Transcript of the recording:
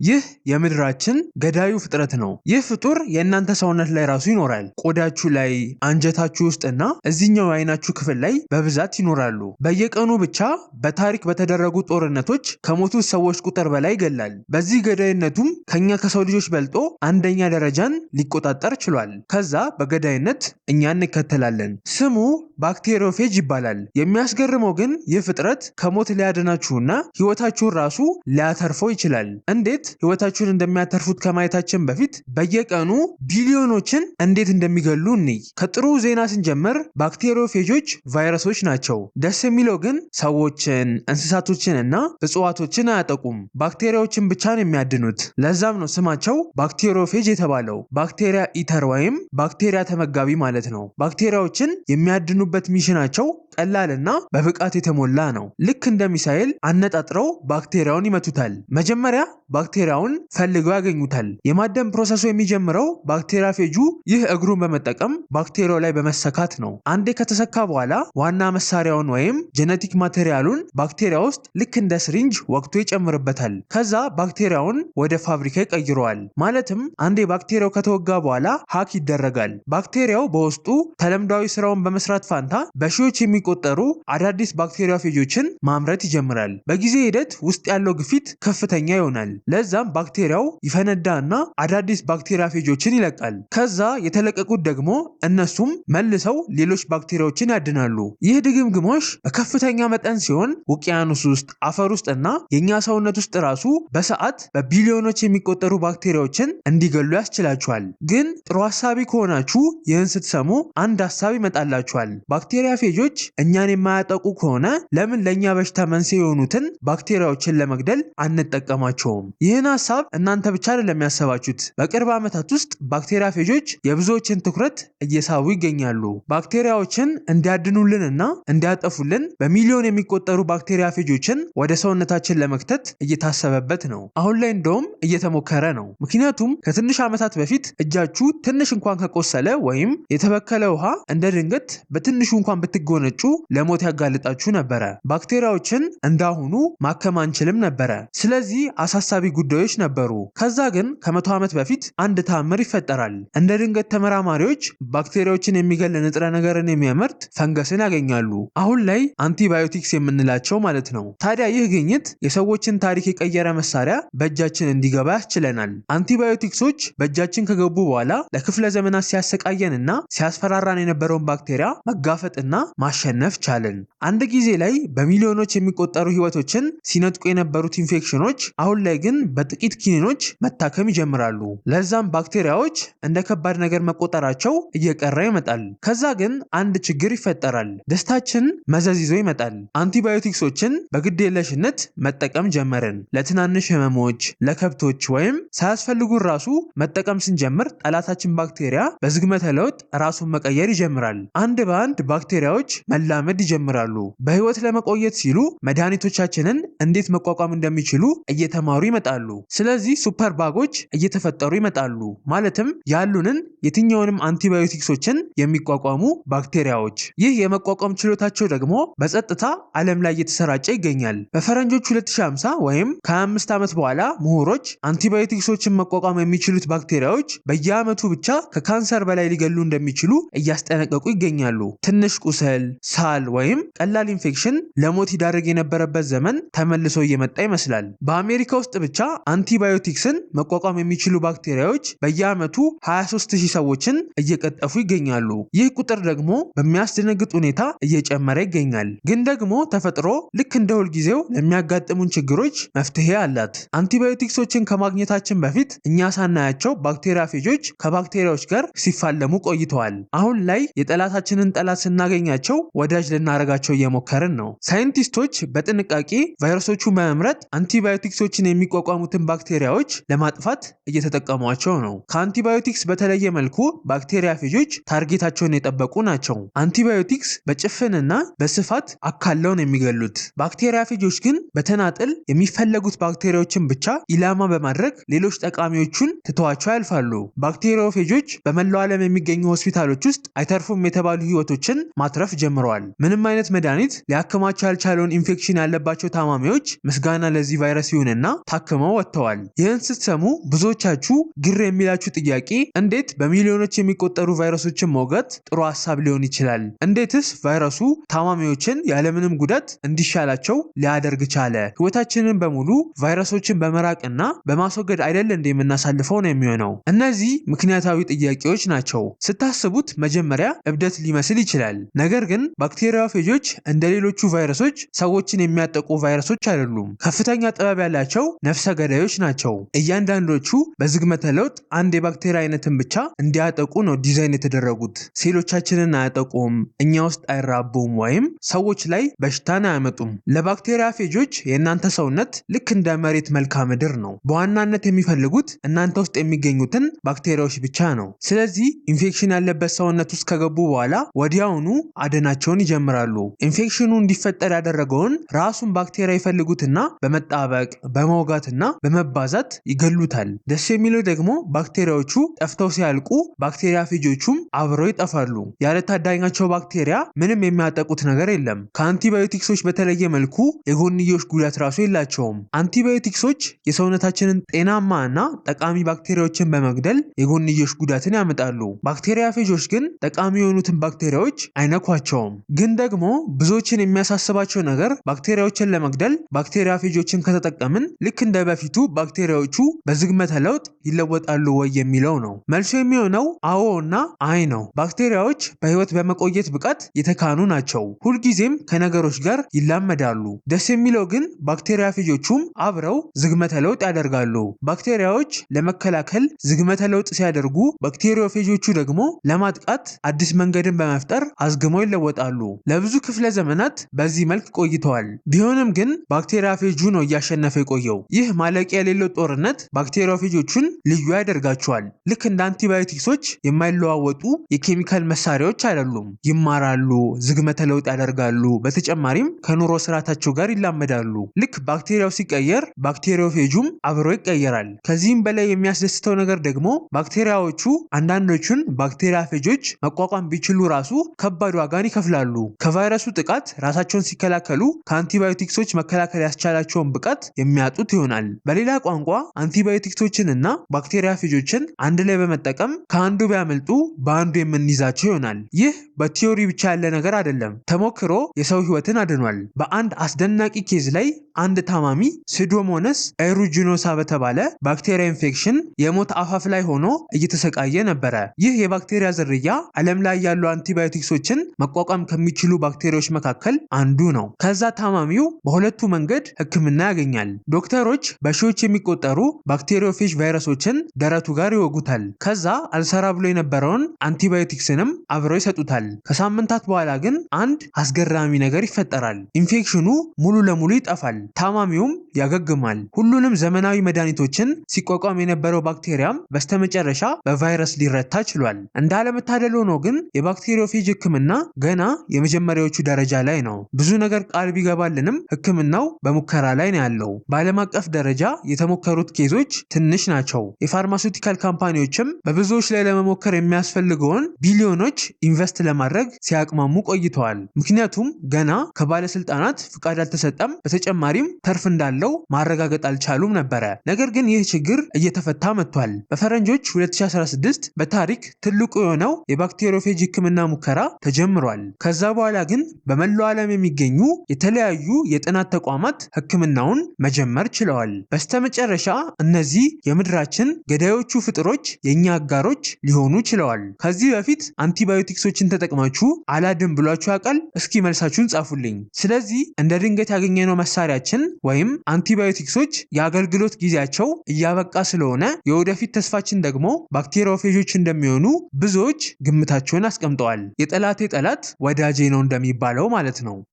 ይህ የምድራችን ገዳዩ ፍጥረት ነው። ይህ ፍጡር የእናንተ ሰውነት ላይ ራሱ ይኖራል። ቆዳችሁ ላይ፣ አንጀታችሁ ውስጥ እና እዚህኛው የአይናችሁ ክፍል ላይ በብዛት ይኖራሉ። በየቀኑ ብቻ በታሪክ በተደረጉ ጦርነቶች ከሞቱት ሰዎች ቁጥር በላይ ይገላል። በዚህ ገዳይነቱም ከኛ ከሰው ልጆች በልጦ አንደኛ ደረጃን ሊቆጣጠር ችሏል። ከዛ በገዳይነት እኛ እንከተላለን። ስሙ ባክቴሪዮፌጅ ይባላል። የሚያስገርመው ግን ይህ ፍጥረት ከሞት ሊያድናችሁና ህይወታችሁን ራሱ ሊያተርፈው ይችላል። እንዴት ህይወታችሁን እንደሚያተርፉት ከማየታችን በፊት በየቀኑ ቢሊዮኖችን እንዴት እንደሚገሉ እንይ። ከጥሩ ዜና ስንጀምር ባክቴሪዮፌጆች ቫይረሶች ናቸው። ደስ የሚለው ግን ሰዎችን፣ እንስሳቶችን እና እጽዋቶችን አያጠቁም። ባክቴሪያዎችን ብቻ ነው የሚያድኑት። ለዛም ነው ስማቸው ባክቴሪዮፌጅ የተባለው። ባክቴሪያ ኢተር ወይም ባክቴሪያ ተመጋቢ ማለት ነው። ባክቴሪያዎችን የሚያድኑበት ሚሽናቸው ቀላልና በብቃት የተሞላ ነው። ልክ እንደ ሚሳኤል አነጣጥረው ባክቴሪያውን ይመቱታል። መጀመሪያ ባክቴሪያውን ፈልገው ያገኙታል። የማደን ፕሮሰሱ የሚጀምረው ባክቴሪያፌጁ ይህ እግሩን በመጠቀም ባክቴሪያው ላይ በመሰካት ነው። አንዴ ከተሰካ በኋላ ዋና መሳሪያውን ወይም ጄኔቲክ ማቴሪያሉን ባክቴሪያ ውስጥ ልክ እንደ ስሪንጅ ወቅቶ ይጨምርበታል። ከዛ ባክቴሪያውን ወደ ፋብሪካ ይቀይረዋል። ማለትም አንዴ ባክቴሪያው ከተወጋ በኋላ ሀክ ይደረጋል። ባክቴሪያው በውስጡ ተለምዳዊ ስራውን በመስራት ፋንታ በሺዎች የሚቆጠሩ አዳዲስ ባክቴሪያፌጆችን ማምረት ይጀምራል። በጊዜ ሂደት ውስጥ ያለው ግፊት ከፍተኛ ይሆናል። ለዛም ባክቴሪያው ይፈነዳ እና አዳዲስ ባክቴሪያፌጆችን ይለቃል። ከዛ የተለቀቁት ደግሞ እነሱም መልሰው ሌሎች ባክቴሪያዎችን ያድናሉ። ይህ ድግምግሞሽ በከፍተኛ መጠን ሲሆን ውቅያኖስ ውስጥ፣ አፈር ውስጥ እና የኛ ሰውነት ውስጥ ራሱ በሰዓት በቢሊዮኖች የሚቆጠሩ ባክቴሪያዎችን እንዲገሉ ያስችላቸዋል። ግን ጥሩ ሀሳቢ ከሆናችሁ ይህን ስትሰሙ አንድ ሀሳብ ይመጣላችኋል። ባክቴሪያፌጆች እኛን የማያጠቁ ከሆነ ለምን ለእኛ በሽታ መንስኤ የሆኑትን ባክቴሪያዎችን ለመግደል አንጠቀማቸውም? ይህን ሀሳብ እናንተ ብቻ አይደለም ያሰባችሁት። በቅርብ ዓመታት ውስጥ ባክቴሪያፌጆች የብዙዎችን ትኩረት እየሳቡ ይገኛሉ። ባክቴሪያዎችን እንዲያድኑልንና እንዲያጠፉልን በሚሊዮን የሚቆጠሩ ባክቴሪያፌጆችን ወደ ሰውነታችን ለመክተት እየታሰበበት ነው። አሁን ላይ እንደውም እየተሞከረ ነው። ምክንያቱም ከትንሽ ዓመታት በፊት እጃችሁ ትንሽ እንኳን ከቆሰለ ወይም የተበከለ ውሃ እንደ ድንገት በትንሹ እንኳን ብትጎነጩ ለሞት ያጋልጣችሁ ነበረ። ባክቴሪያዎችን እንዳሁኑ ማከም አንችልም ነበረ። ስለዚህ አሳሳቢ ጉዳዮች ነበሩ። ከዛ ግን ከ100 ዓመት በፊት አንድ ተአምር ይፈጠራል። እንደ ድንገት ተመራማሪዎች ባክቴሪያዎችን የሚገል ንጥረ ነገርን የሚያመርት ፈንገስን ያገኛሉ። አሁን ላይ አንቲባዮቲክስ የምንላቸው ማለት ነው። ታዲያ ይህ ግኝት የሰዎችን ታሪክ የቀየረ መሳሪያ በእጃችን እንዲገባ ያስችለናል። አንቲባዮቲክሶች በእጃችን ከገቡ በኋላ ለክፍለ ዘመናት ሲያሰቃየንና ሲያስፈራራን የነበረውን ባክቴሪያ መጋፈጥና ማሸነፍ ቻልን። አንድ ጊዜ ላይ በሚሊዮኖች የሚቆጠሩ ህይወቶችን ሲነጥቁ የነበሩት ኢንፌክሽኖች አሁን ላይ ግን በጥቂት ኪኒኖች መታከም ይጀምራሉ። ለዛም ባክቴሪያዎች እንደ ከባድ ነገር መቆጠራቸው እየቀረ ይመጣል። ከዛ ግን አንድ ችግር ይፈጠራል። ደስታችን መዘዝ ይዞ ይመጣል። አንቲባዮቲክሶችን በግዴለሽነት መጠቀም ጀመርን። ለትናንሽ ህመሞች፣ ለከብቶች ወይም ሳያስፈልጉን ራሱ መጠቀም ስንጀምር ጠላታችን ባክቴሪያ በዝግመተ ለውጥ ራሱን መቀየር ይጀምራል። አንድ በአንድ ባክቴሪያዎች መላመድ ይጀምራሉ። በህይወት ለመቆየት ሲሉ መድኃኒቶቻችንን እንዴት መቋቋም እንደሚችሉ እየተማሩ ይመጣሉ። ስለዚህ ሱፐር ባጎች እየተፈጠሩ ይመጣሉ። ማለትም ያሉንን የትኛውንም አንቲባዮቲክሶችን የሚቋቋሙ ባክቴሪያዎች። ይህ የመቋቋም ችሎታቸው ደግሞ በጸጥታ ዓለም ላይ እየተሰራጨ ይገኛል። በፈረንጆች 2050 ወይም ከ25 ዓመት በኋላ ምሁሮች አንቲባዮቲክሶችን መቋቋም የሚችሉት ባክቴሪያዎች በየዓመቱ ብቻ ከካንሰር በላይ ሊገሉ እንደሚችሉ እያስጠነቀቁ ይገኛሉ። ትንሽ ቁስል፣ ሳል ወይም ቀላል ኢንፌክሽን ለሞት ይዳረግ የነበረበት ዘመን ተመልሶ እየመጣ ይመስላል። በአሜሪካ ውስጥ ብቻ አንቲባዮቲክስን መቋቋም የሚችሉ ባክቴሪያዎች በየዓመቱ 23000 ሰዎችን እየቀጠፉ ይገኛሉ። ይህ ቁጥር ደግሞ በሚያስደነግጥ ሁኔታ እየጨመረ ይገኛል። ግን ደግሞ ተፈጥሮ ልክ እንደ ሁልጊዜው ለሚያጋጥሙን ችግሮች መፍትሄ አላት። አንቲባዮቲክሶችን ከማግኘታችን በፊት እኛ ሳናያቸው ባክቴሪያፌጆች ከባክቴሪያዎች ጋር ሲፋለሙ ቆይተዋል። አሁን ላይ የጠላታችንን ጠላት ስናገኛቸው ወዳጅ ልናደርጋቸው እየሞከርን ነው። ሳይንቲስቶች በጥንቃቄ ቫይረሶቹን በመምረጥ አንቲባዮቲክሶችን የሚቋቋሙትን ባክቴሪያዎች ለማጥፋት እየተጠቀሟቸው ነው። ከአንቲባዮቲክስ በተለየ መልኩ ባክቴሪያፌጆች ታርጌታቸውን የጠበቁ ናቸው። አንቲባዮቲክስ በጭፍንና በስፋት አካለው ነው የሚገሉት። ባክቴሪያፌጆች ግን በተናጥል የሚፈለጉት ባክቴሪያዎችን ብቻ ኢላማ በማድረግ ሌሎች ጠቃሚዎቹን ትተዋቸው ያልፋሉ። ባክቴሪያፌጆች በመላው ዓለም የሚገኙ ሆስፒታሎች ውስጥ አይተርፉም የተባሉ ህይወቶችን ማትረፍ ጀምረዋል። ምንም አይነት መድኃኒት ሊያክማቸው ያልቻለውን ኢንፌክሽን ያለባቸው ታማሚዎች ምስጋና ለዚህ ቫይረስ ይሁንና ታክመው ተጠቅመው ወጥተዋል። ይህን ስትሰሙ ብዙዎቻችሁ ግር የሚላችሁ ጥያቄ እንዴት በሚሊዮኖች የሚቆጠሩ ቫይረሶችን መውጋት ጥሩ ሀሳብ ሊሆን ይችላል? እንዴትስ ቫይረሱ ታማሚዎችን ያለምንም ጉዳት እንዲሻላቸው ሊያደርግ ቻለ? ህይወታችንን በሙሉ ቫይረሶችን በመራቅና በማስወገድ አይደል እንደ የምናሳልፈው ነው የሚሆነው። እነዚህ ምክንያታዊ ጥያቄዎች ናቸው። ስታስቡት መጀመሪያ እብደት ሊመስል ይችላል። ነገር ግን ባክቴሪያፌጆች እንደ ሌሎቹ ቫይረሶች ሰዎችን የሚያጠቁ ቫይረሶች አይደሉም። ከፍተኛ ጥበብ ያላቸው ነፍሰ ገዳዮች ናቸው። እያንዳንዶቹ በዝግመተ ለውጥ አንድ የባክቴሪያ አይነትን ብቻ እንዲያጠቁ ነው ዲዛይን የተደረጉት። ሴሎቻችንን አያጠቁም፣ እኛ ውስጥ አይራቡም፣ ወይም ሰዎች ላይ በሽታን አያመጡም። ለባክቴሪያፌጆች የእናንተ ሰውነት ልክ እንደ መሬት መልክዓ ምድር ነው። በዋናነት የሚፈልጉት እናንተ ውስጥ የሚገኙትን ባክቴሪያዎች ብቻ ነው። ስለዚህ ኢንፌክሽን ያለበት ሰውነት ውስጥ ከገቡ በኋላ ወዲያውኑ አደናቸውን ይጀምራሉ። ኢንፌክሽኑ እንዲፈጠር ያደረገውን ራሱን ባክቴሪያ ይፈልጉትና በመጣበቅ በመውጋትና በመባዛት ይገሉታል። ደስ የሚለው ደግሞ ባክቴሪያዎቹ ጠፍተው ሲያልቁ ባክቴሪያፌጆቹም አብረው ይጠፋሉ። ያለ ታዳኛቸው ባክቴሪያ ምንም የሚያጠቁት ነገር የለም። ከአንቲባዮቲክሶች በተለየ መልኩ የጎንዮሽ ጉዳት ራሱ የላቸውም። አንቲባዮቲክሶች የሰውነታችንን ጤናማ እና ጠቃሚ ባክቴሪያዎችን በመግደል የጎንዮሽ ጉዳትን ያመጣሉ። ባክቴሪያፌጆች ግን ጠቃሚ የሆኑትን ባክቴሪያዎች አይነኳቸውም። ግን ደግሞ ብዙዎችን የሚያሳስባቸው ነገር ባክቴሪያዎችን ለመግደል ባክቴሪያፌጆችን ከተጠቀምን ልክ እንደ በፊቱ ባክቴሪያዎቹ በዝግመተ ለውጥ ይለወጣሉ ወይ የሚለው ነው። መልሱ የሚሆነው አዎ እና አይ ነው። ባክቴሪያዎች በህይወት በመቆየት ብቃት የተካኑ ናቸው። ሁልጊዜም ከነገሮች ጋር ይላመዳሉ። ደስ የሚለው ግን ባክቴሪያፌጆቹም አብረው ዝግመተ ለውጥ ያደርጋሉ። ባክቴሪያዎች ለመከላከል ዝግመተ ለውጥ ሲያደርጉ፣ ባክቴሪያፌጆቹ ደግሞ ለማጥቃት አዲስ መንገድን በመፍጠር አዝግመው ይለወጣሉ። ለብዙ ክፍለ ዘመናት በዚህ መልክ ቆይተዋል። ቢሆንም ግን ባክቴሪያፌጁ ነው እያሸነፈ የቆየው። ይህ ማለቂያ የሌለው ጦርነት ባክቴሪያፌጆቹን ልዩ ያደርጋቸዋል። ልክ እንደ አንቲባዮቲክሶች የማይለዋወጡ የኬሚካል መሳሪያዎች አይደሉም። ይማራሉ፣ ዝግመተ ለውጥ ያደርጋሉ። በተጨማሪም ከኑሮ ስርዓታቸው ጋር ይላመዳሉ። ልክ ባክቴሪያው ሲቀየር ባክቴሪያፌጁም አብሮ ይቀየራል። ከዚህም በላይ የሚያስደስተው ነገር ደግሞ ባክቴሪያዎቹ አንዳንዶቹን ባክቴሪያፌጆች መቋቋም ቢችሉ ራሱ ከባድ ዋጋን ይከፍላሉ። ከቫይረሱ ጥቃት ራሳቸውን ሲከላከሉ ከአንቲባዮቲክሶች መከላከል ያስቻላቸውን ብቃት የሚያጡት ይሆናል። በሌላ ቋንቋ አንቲባዮቲክሶችን እና ባክቴሪያፌጆችን አንድ ላይ በመጠቀም ከአንዱ ቢያመልጡ በአንዱ የምንይዛቸው ይሆናል። ይህ በቲዮሪ ብቻ ያለ ነገር አይደለም። ተሞክሮ የሰው ህይወትን አድኗል። በአንድ አስደናቂ ኬዝ ላይ አንድ ታማሚ ሲዶሞናስ ኤሩጂኖሳ በተባለ ባክቴሪያ ኢንፌክሽን የሞት አፋፍ ላይ ሆኖ እየተሰቃየ ነበረ። ይህ የባክቴሪያ ዝርያ ዓለም ላይ ያሉ አንቲባዮቲክሶችን መቋቋም ከሚችሉ ባክቴሪያዎች መካከል አንዱ ነው። ከዛ ታማሚው በሁለቱ መንገድ ህክምና ያገኛል። ዶክተሮች በሺዎች የሚቆጠሩ ባክቴሪዮፌጅ ቫይረሶችን ደረቱ ጋር ይወጉታል። ከዛ አልሰራ ብሎ የነበረውን አንቲባዮቲክስንም አብረው ይሰጡታል። ከሳምንታት በኋላ ግን አንድ አስገራሚ ነገር ይፈጠራል። ኢንፌክሽኑ ሙሉ ለሙሉ ይጠፋል። ታማሚውም ያገግማል። ሁሉንም ዘመናዊ መድኃኒቶችን ሲቋቋም የነበረው ባክቴሪያም በስተመጨረሻ በቫይረስ ሊረታ ችሏል። እንዳለመታደል ሆኖ ግን የባክቴሪዮፌጅ ህክምና ገና የመጀመሪያዎቹ ደረጃ ላይ ነው። ብዙ ነገር ቃል ቢገባልንም ህክምናው በሙከራ ላይ ነው ያለው። በዓለም አቀፍ ደረጃ የተሞከሩት ኬዞች ትንሽ ናቸው። የፋርማሲውቲካል ካምፓኒዎችም በብዙዎች ላይ ለመሞከር የሚያስፈልገውን ቢሊዮኖች ኢንቨስት ለማድረግ ሲያቅማሙ ቆይተዋል። ምክንያቱም ገና ከባለስልጣናት ፍቃድ አልተሰጠም። በተጨማሪም ተርፍ እንዳለው ማረጋገጥ አልቻሉም ነበረ። ነገር ግን ይህ ችግር እየተፈታ መጥቷል። በፈረንጆች 2016 በታሪክ ትልቁ የሆነው የባክቴሪዮፌጅ ህክምና ሙከራ ተጀምሯል። ከዛ በኋላ ግን በመላው ዓለም የሚገኙ የተለያዩ የጥናት ተቋማት ህክምናውን መጀመር ችለዋል። በስተመጨረሻ እነዚህ የምድራችን ገዳዮቹ ፍጥሮች የኛ አጋሮች ሊሆኑ ችለዋል። ከዚህ በፊት አንቲባዮቲክሶችን ተጠቅማችሁ አላድን ብሏችሁ ያውቃል? እስኪ መልሳችሁን ጻፉልኝ። ስለዚህ እንደ ድንገት ያገኘነው መሳሪያችን ወይም አንቲባዮቲክሶች የአገልግሎት ጊዜያቸው እያበቃ ስለሆነ የወደፊት ተስፋችን ደግሞ ባክቴሪዮፌጆች እንደሚሆኑ ብዙዎች ግምታቸውን አስቀምጠዋል። የጠላቴ ጠላት ወዳጄ ነው እንደሚባለው ማለት ነው።